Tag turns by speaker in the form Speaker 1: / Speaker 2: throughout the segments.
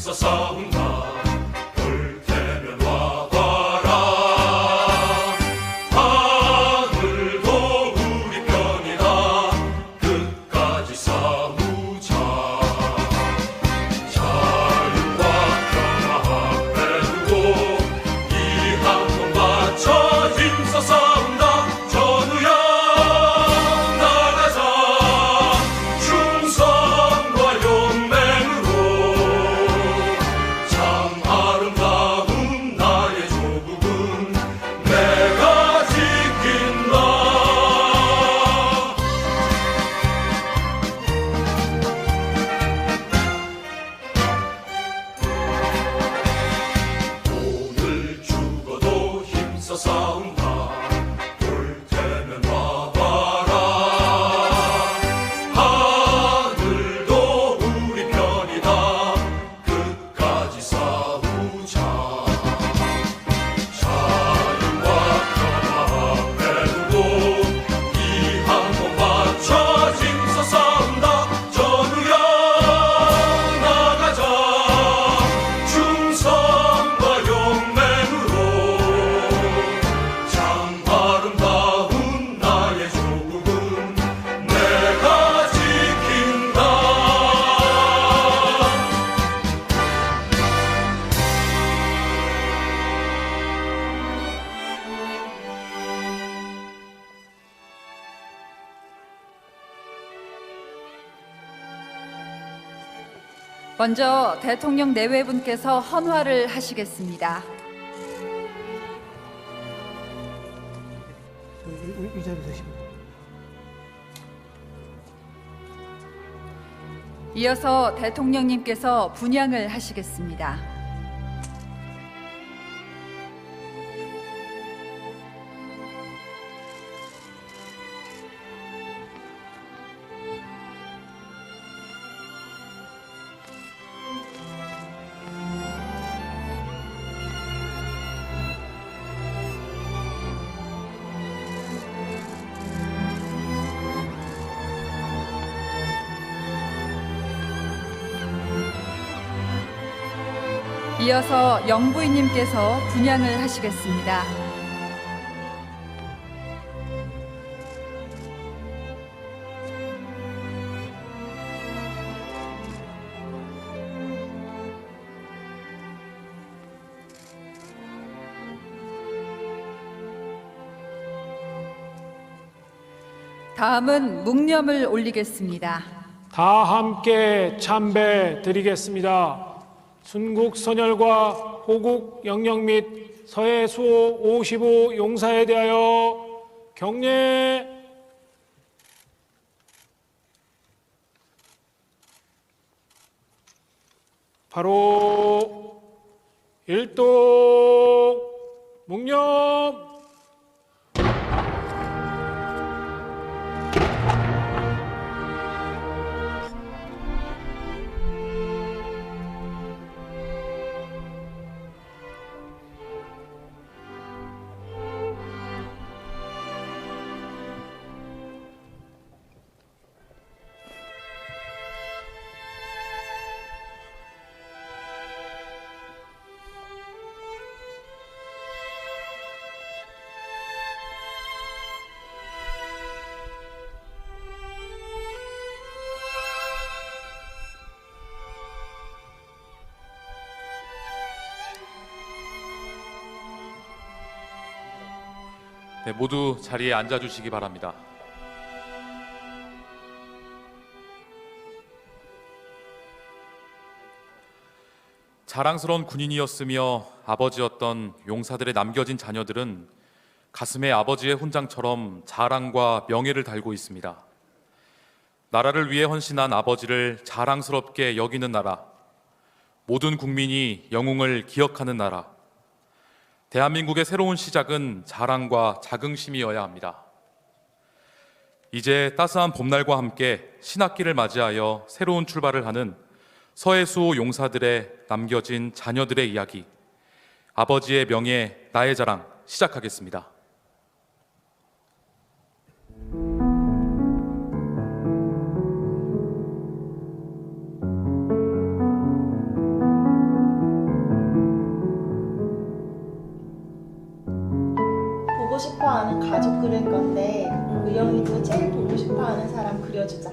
Speaker 1: 힘써싸운다. 올 테면 와봐라. 하늘도 우리 편이다. 끝까지 싸우자. 자유와 평화 앞에 두고 이 한 번 바쳐 힘써 싸운다. 전우야 나가자. 충성과 용맹으로 참 아름다운 나의 조국은 내가 지킨다. 오늘 죽어도 힘써 싸운다. 올 테면 와봐라. 하늘도 우리 편이다. 끝까지 싸우자. 자유와 평화 앞에 두고 이 한 번 바쳐 힘써 싸운다. 전우야 나가자. 충성과 용맹으로 참 아름다운 나의 조국은 내가 지킨다.
Speaker 2: 먼저 대통령 내외분께서 헌화를 하시겠습니다.
Speaker 3: 의자로 서십니다.
Speaker 2: 이어서 대통령님께서 분양을 하시겠습니다. 이어서 영부인님께서 분양을 하시겠습니다. 다음은 묵념을 올리겠습니다.
Speaker 3: 다 함께 참배 드리겠습니다. 순국 선열과 호국 영령 및 서해 수호 55 용사에 대하여 경례. 바로 일동 묵념.
Speaker 4: 네, 모두 자리에 앉아주시기 바랍니다. 자랑스러운 군인이었으며 아버지였던 용사들의 남겨진 자녀들은 가슴에 아버지의 훈장처럼 자랑과 명예를 달고 있습니다. 나라를 위해 헌신한 아버지를 자랑스럽게 여기는 나라, 모든 국민이 영웅을 기억하는 나라, 대한민국의 새로운 시작은 자랑과 자긍심이어야 합니다. 이제 따스한 봄날과 함께 신학기를 맞이하여 새로운 출발을 하는 서해수호 용사들의 남겨진 자녀들의 이야기, 아버지의 명예, 나의 자랑 시작하겠습니다.
Speaker 5: 싶어하는 가족 그릴 건데 우영이도 제일 보고 싶어하는 사람 그려주자.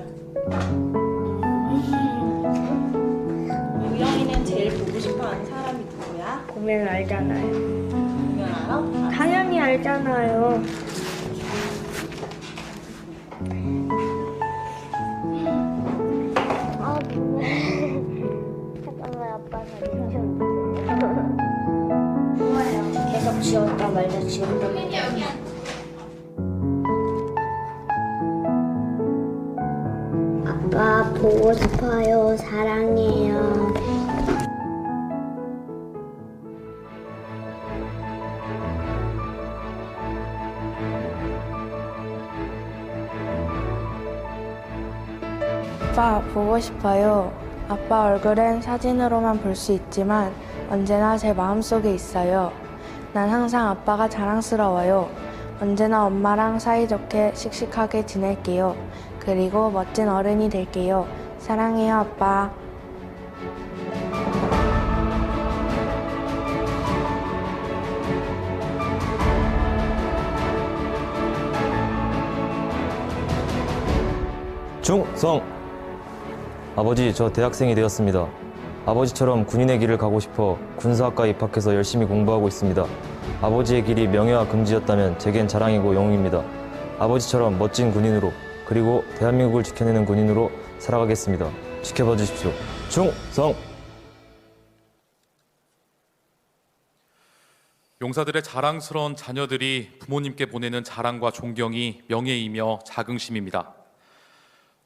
Speaker 5: 우영이는 제일 보고 싶어하는 사람이 누구야?
Speaker 6: 보면 알잖아요.
Speaker 5: 보면 알아?
Speaker 6: 당연히 알잖아요. 아, 잠깐만, 아빠 사진 좀. 계속 지웠다 말자, 지웠다 말자. 아빠 보고 싶어요. 사랑해요.
Speaker 7: 아빠 보고 싶어요. 아빠 얼굴은 사진으로만 볼 수 있지만 언제나 제 마음속에 있어요. 난 항상 아빠가 자랑스러워요. 언제나 엄마랑 사이좋게 씩씩하게 지낼게요. 그리고 멋진 어른이 될게요. 사랑해요, 아빠.
Speaker 8: 충성! 아버지, 저 대학생이 되었습니다. 아버지처럼 군인의 길을 가고 싶어 군사학과에 입학해서 열심히 공부하고 있습니다. 아버지의 길이 명예와 금지였다면 제겐 자랑이고 영웅입니다. 아버지처럼 멋진 군인으로 그리고 대한민국을 지켜내는 군인으로 살아가겠습니다. 지켜봐 주십시오. 충성!
Speaker 4: 용사들의 자랑스러운 자녀들이 부모님께 보내는 자랑과 존경이 명예이며 자긍심입니다.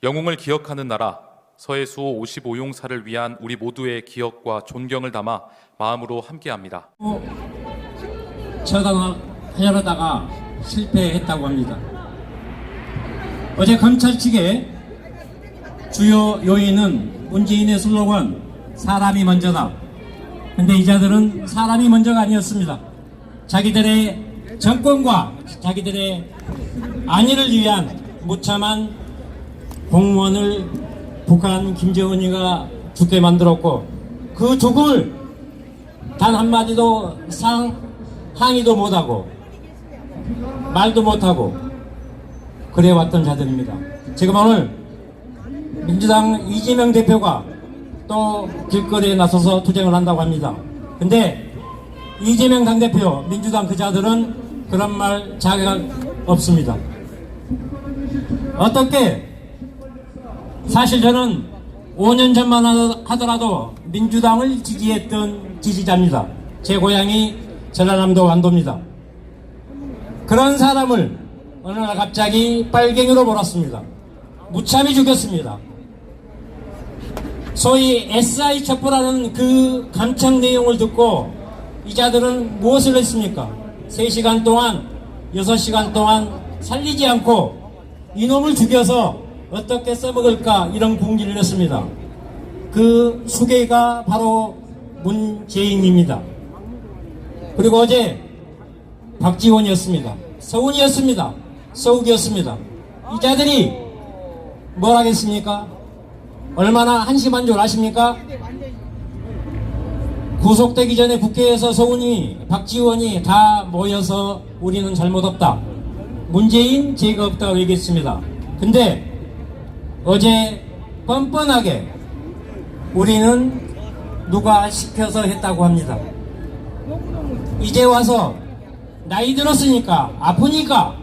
Speaker 4: 영웅을 기억하는 나라 서해수호 55용사를 위한 우리 모두의 기억과 존경을 담아 마음으로 함께합니다.
Speaker 9: 처단하려다가 실패했다고 합니다. 어제 검찰 측의 주요 요인은 문재인의 슬로건 사람이 먼저다. 근데 이자들은 사람이 먼저가 아니었습니다. 자기들의 정권과 자기들의 안위를 위한 무참한 공무원을 북한 김정은이가 죽게 만들었고 그 죽음을 단 한마디도 항의도 못하고 말도 못하고 그래왔던 자들입니다. 지금 오늘 민주당 이재명 대표가 또 길거리에 나서서 투쟁을 한다고 합니다. 근데 이재명 당대표 민주당 그 자들은 그런 말 자격 없습니다. 어떻게 사실 저는 5년 전만 하더라도 민주당을 지지했던 지지자입니다. 제 고향이 전라남도 완도입니다. 그런 사람을 어느 날 갑자기 빨갱이로 몰았습니다. 무참히 죽였습니다. 소위 SI 첩보라는 그 감청 내용을 듣고 이 자들은 무엇을 했습니까? 3시간 동안 6시간 동안 살리지 않고 이놈을 죽여서 어떻게 써먹을까 이런 궁리를 했습니다. 그 수괴가 바로 문재인입니다. 그리고 어제 박지원이었습니다. 서훈이었습니다. 서욱이었습니다. 이 자들이 뭘 하겠습니까? 얼마나 한심한 줄 아십니까? 구속되기 전에 국회에서 서훈이, 박지원이 다 모여서 우리는 잘못 없다. 문재인 죄가 없다고 얘기했습니다. 근데 어제 뻔뻔하게 우리는 누가 시켜서 했다고 합니다. 이제 와서 나이 들었으니까 아프니까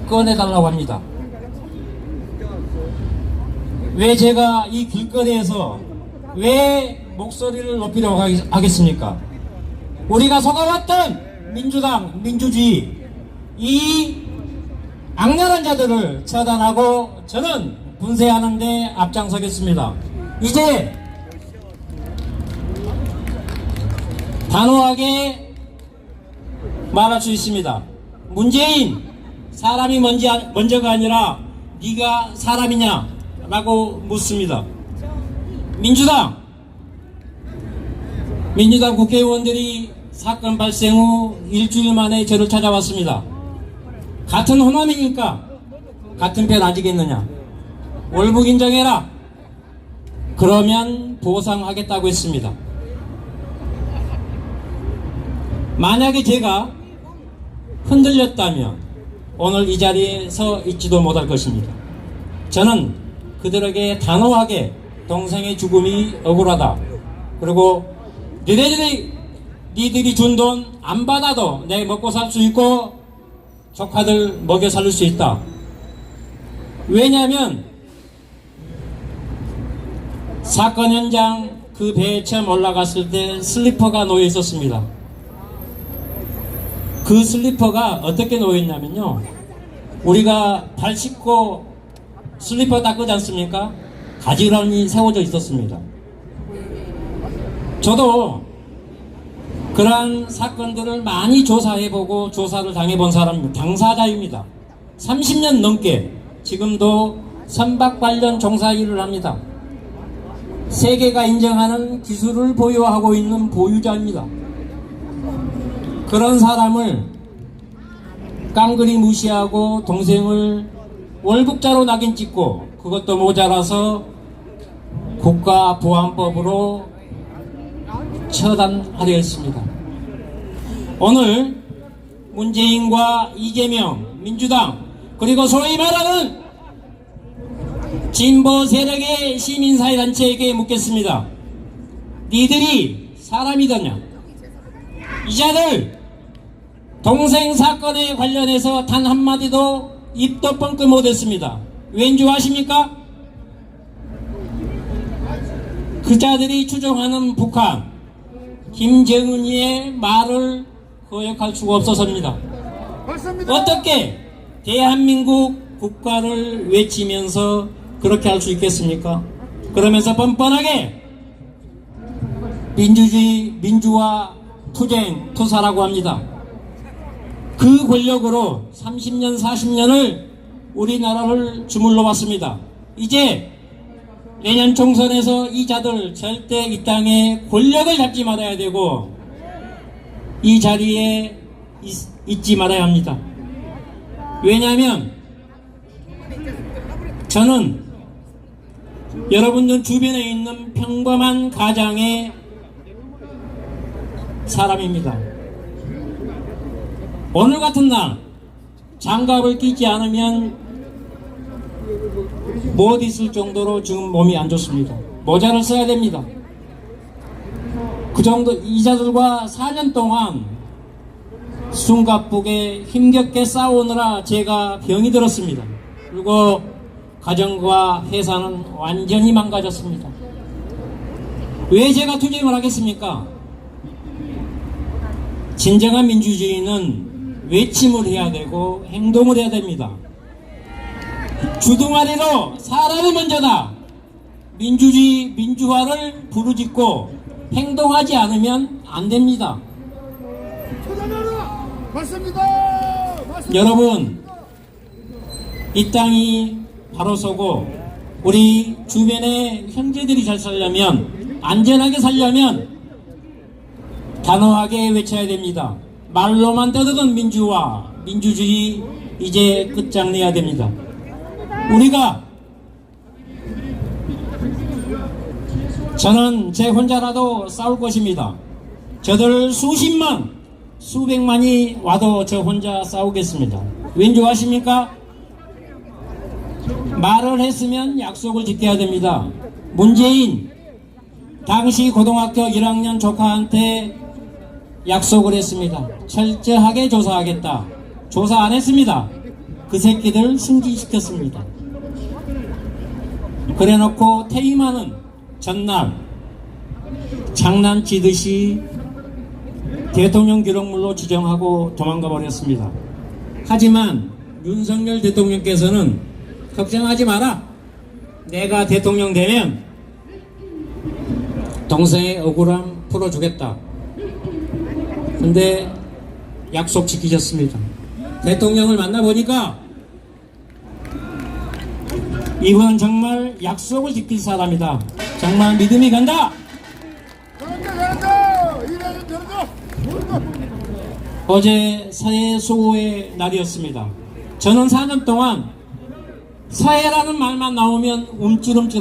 Speaker 9: 꺼내달라고 합니다. 왜 제가 이 길거리에서 왜 목소리를 높이려고 하겠습니까? 우리가 속아왔던 민주당, 민주주의 이 악랄한 자들을 처단하고 저는 분쇄하는 데 앞장서겠습니다. 이제 단호하게 말할 수 있습니다. 문재인 사람이 먼저가 아니라 네가 사람이냐 라고 묻습니다. 민주당 국회의원들이 사건 발생 후 일주일 만에 저를 찾아왔습니다. 같은 호남이니까 같은 편 아니겠느냐. 월북 인정해라. 그러면 보상하겠다고 했습니다. 만약에 제가 흔들렸다면 오늘 이 자리에 서 있지도 못할 것입니다. 저는 그들에게 단호하게 동생의 죽음이 억울하다. 그리고 니들이 준 돈 안 받아도 내 먹고 살 수 있고 조카들 먹여 살릴 수 있다. 왜냐하면 사건 현장 그 배에 처음 올라갔을 때 슬리퍼가 놓여 있었습니다. 그 슬리퍼가 어떻게 놓여 있냐면요, 우리가 발 씻고 슬리퍼 닦지 않습니까? 가지런히 세워져 있었습니다. 저도 그러한 사건들을 많이 조사해보고 조사를 당해본 사람, 당사자입니다. 30년 넘게 지금도 선박 관련 종사 일을 합니다. 세계가 인정하는 기술을 보유하고 있는 보유자입니다. 그런 사람을 깡그리 무시하고 동생을 월북자로 낙인 찍고 그것도 모자라서 국가보안법으로 처단하려 했습니다. 오늘 문재인과 이재명, 민주당, 그리고 소위 말하는 진보 세력의 시민사회단체에게 묻겠습니다. 니들이 사람이더냐? 이자들 동생 사건에 관련해서 단 한마디도 입도 뻥끗 못했습니다. 왠 줄 아십니까? 그자들이 추종하는 북한, 김정은이의 말을 거역할 수가 없어서입니다. 어떻게 대한민국 국가를 외치면서 그렇게 할 수 있겠습니까? 그러면서 뻔뻔하게 민주주의, 민주화, 투쟁, 투사라고 합니다. 그 권력으로 30년, 40년을 우리나라를 주물러 왔습니다. 이제 내년 총선에서 이 자들 절대 이 땅에 권력을 잡지 말아야 되고 이 자리에 있지 말아야 합니다. 왜냐하면 저는 여러분들 주변에 있는 평범한 가장의 사람입니다. 오늘 같은 날 장갑을 끼지 않으면 못 있을 정도로 지금 몸이 안 좋습니다. 모자를 써야 됩니다. 그 정도 이자들과 4년 동안 숨가쁘게 힘겹게 싸우느라 제가 병이 들었습니다. 그리고 가정과 회사는 완전히 망가졌습니다. 왜 제가 투쟁을 하겠습니까? 진정한 민주주의는 외침을 해야 되고 행동을 해야 됩니다. 주둥아리로 사람이 먼저다. 민주주의, 민주화를 부르짖고 행동하지 않으면 안 됩니다. 맞습니다. 여러분, 이 땅이 바로 서고 우리 주변의 형제들이 잘 살려면, 안전하게 살려면 단호하게 외쳐야 됩니다. 말로만 떠드는 민주화, 민주주의 이제 끝장내야 됩니다. 저는 제 혼자라도 싸울 것입니다. 저들 수십만, 수백만이 와도 저 혼자 싸우겠습니다. 왠지 아십니까? 말을 했으면 약속을 지켜야 됩니다. 문재인 당시 고등학교 1학년 조카한테 약속을 했습니다. 철저하게 조사하겠다. 조사 안 했습니다. 그 새끼들 승진시켰습니다. 그래놓고 퇴임하는 전날 장난치듯이 대통령 기록물로 지정하고 도망가 버렸습니다. 하지만 윤석열 대통령께서는 걱정하지 마라. 내가 대통령 되면 동생의 억울함 풀어주겠다. 근데 약속 지키셨습니다. 대통령을 만나보니까 이번 정말 약속을 지킬 사람이다. 정말 믿음이 간다. 어제 서해 수호의 날이었습니다. 저는 4년 동안 서해라는 말만 나오면 움찔움찔